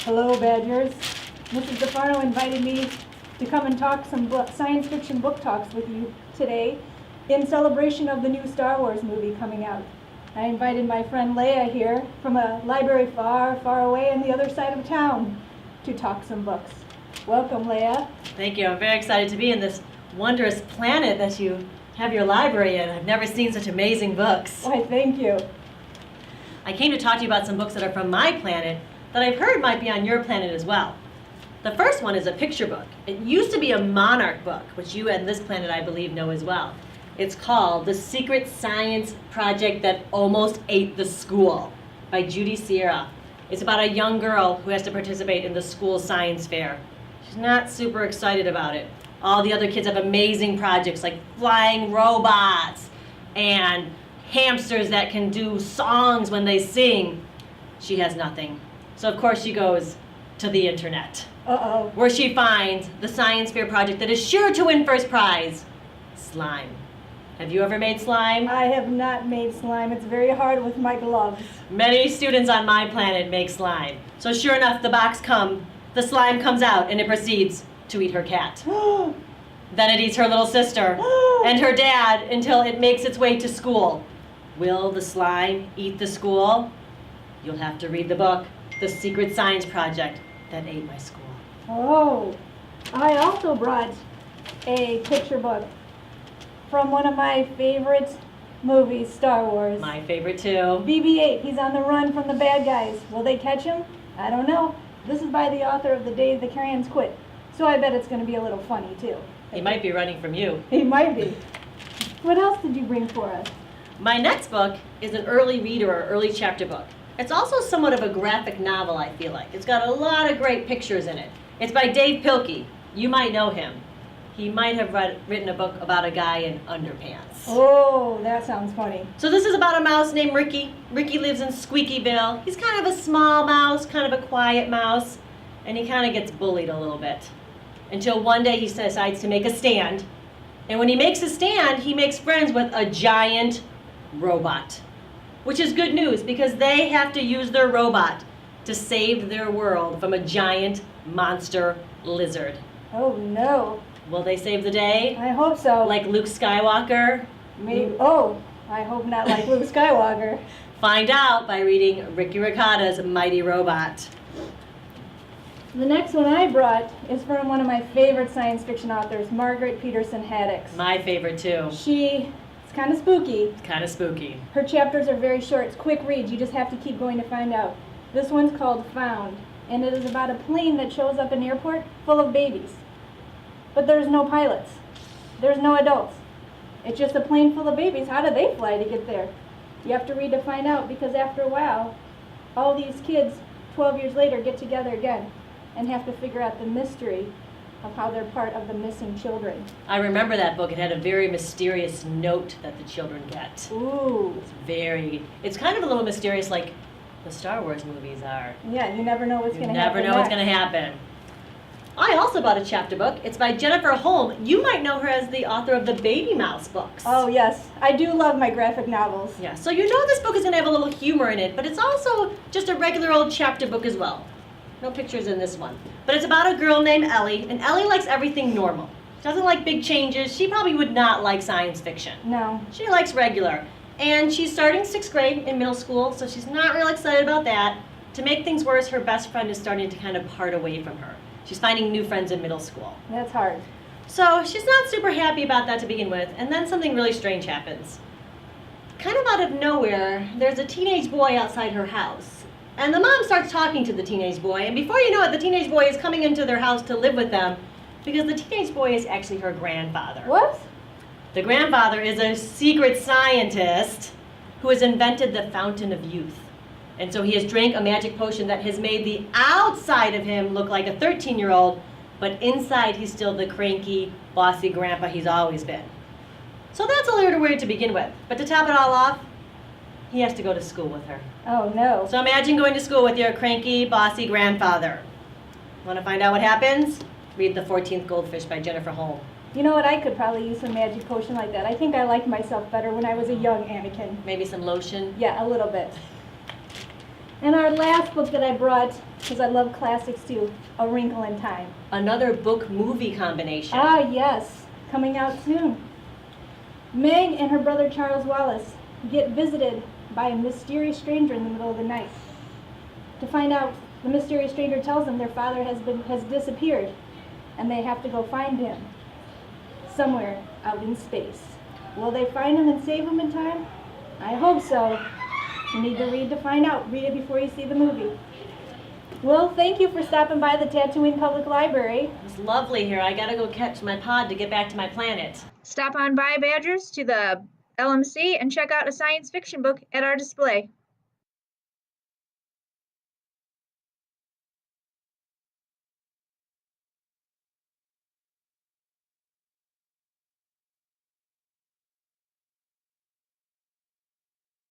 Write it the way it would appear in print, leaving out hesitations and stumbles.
Hello, Badgers. Mrs. DeFarno invited me to come and talk some science fiction book talks with you today in celebration of the new Star Wars movie coming out. I invited my friend Leia here from a library far, far away on the other side of town to talk some books. Welcome, Leia. Thank you. I'm very excited to be in this wondrous planet that you have your library in. I've never seen such amazing books. Why, thank you. I came to talk to you about some books that are from my planet that I've heard might be on your planet as well. The first one is a picture book. It used to be a Monarch book, which you and this planet, I believe, know as well. It's called The Secret Science Project That Almost Ate the School by Judy Sierra. It's about a young girl who has to participate in the school science fair. She's not super excited about it. All the other kids have amazing projects like flying robots and hamsters that can do songs when they sing. She has nothing. So of course she goes to the internet, where she finds the science fair project that is sure to win first prize, slime. Have you ever made slime? I have not made slime. It's very hard with my gloves. Many students on my planet make slime. So sure enough, the slime comes out and it proceeds to eat her cat. Then it eats her little sister and her dad until it makes its way to school. Will the slime eat the school? You'll have to read the book, The Secret Science Project That Ate My School. Oh, I also brought a picture book from one of my favorite movies, Star Wars. My favorite too. BB-8, he's on the run from the bad guys. Will they catch him? I don't know. This is by the author of The Day the Carrions Quit, so I bet it's going to be a little funny too. He might be running from you. He might be. What else did you bring for us? My next book is an early reader or early chapter book. It's also somewhat of a graphic novel, I feel like. It's got a lot of great pictures in it. It's by Dave Pilkey. You might know him. He might have written a book about a guy in underpants. Oh, that sounds funny. So this is about a mouse named Ricky. Ricky lives in Squeakyville. He's kind of a small mouse, kind of a quiet mouse, and he kind of gets bullied a little bit. Until one day he decides to make a stand. And when he makes a stand, he makes friends with a giant robot. Which is good news because they have to use their robot to save their world from a giant monster lizard. Oh no. Will they save the day? I hope so. Like Luke Skywalker? Maybe. Oh, I hope not like Luke Skywalker. Find out by reading Ricky Ricotta's Mighty Robot. The next one I brought is from one of my favorite science fiction authors, Margaret Peterson Haddix. My favorite too. It's kind of spooky. It's kind of spooky. Her chapters are very short. It's quick reads. You just have to keep going to find out. This one's called Found, and it is about a plane that shows up in an airport full of babies. But there's no pilots. There's no adults. It's just a plane full of babies. How do they fly to get there? You have to read to find out, because after a while, all these kids, 12 years later, get together again and have to figure out the mystery of how they're part of the missing children. I remember that book. It had a very mysterious note that the children get. Ooh. It's kind of a little mysterious like the Star Wars movies are. Yeah, you never know what's going to happen. You never know what's going to happen. I also bought a chapter book. It's by Jennifer Holm. You might know her as the author of the Baby Mouse books. Oh yes, I do love my graphic novels. Yeah, so you know this book is going to have a little humor in it, but it's also just a regular old chapter book as well. No pictures in this one. But it's about a girl named Ellie, and Ellie likes everything normal. She doesn't like big changes. She probably would not like science fiction. No. She likes regular. And she's starting 6th grade in middle school, so she's not real excited about that. To make things worse, her best friend is starting to kind of part away from her. She's finding new friends in middle school. That's hard. So she's not super happy about that to begin with, and then something really strange happens. Kind of out of nowhere, there's a teenage boy outside her house. And the mom starts talking to the teenage boy, and before you know it, the teenage boy is coming into their house to live with them because the teenage boy is actually her grandfather. What? The grandfather is a secret scientist who has invented the Fountain of Youth. And so he has drank a magic potion that has made the outside of him look like a 13-year-old, but inside he's still the cranky, bossy grandpa he's always been. So that's a little weird to begin with. But to top it all off, he has to go to school with her. Oh no. So imagine going to school with your cranky, bossy grandfather. Want to find out what happens? Read The 14th Goldfish by Jennifer Holm. You know what? I could probably use some magic potion like that. I think I liked myself better when I was a young Anakin. Maybe some lotion. Yeah, a little bit. And our last book that I brought, because I love classics too, A Wrinkle in Time. Another book-movie combination. Ah, yes, coming out soon. Meg and her brother Charles Wallace get visited by a mysterious stranger in the middle of the night. To find out, the mysterious stranger tells them their father has disappeared, and they have to go find him somewhere out in space. Will they find him and save him in time? I hope so. You need to read to find out. Read it before you see the movie. Well, thank you for stopping by the Tatooine Public Library. It's lovely here. I gotta go catch my pod to get back to my planet. Stop on by, Badgers, to the LMC and check out a science fiction book at our display.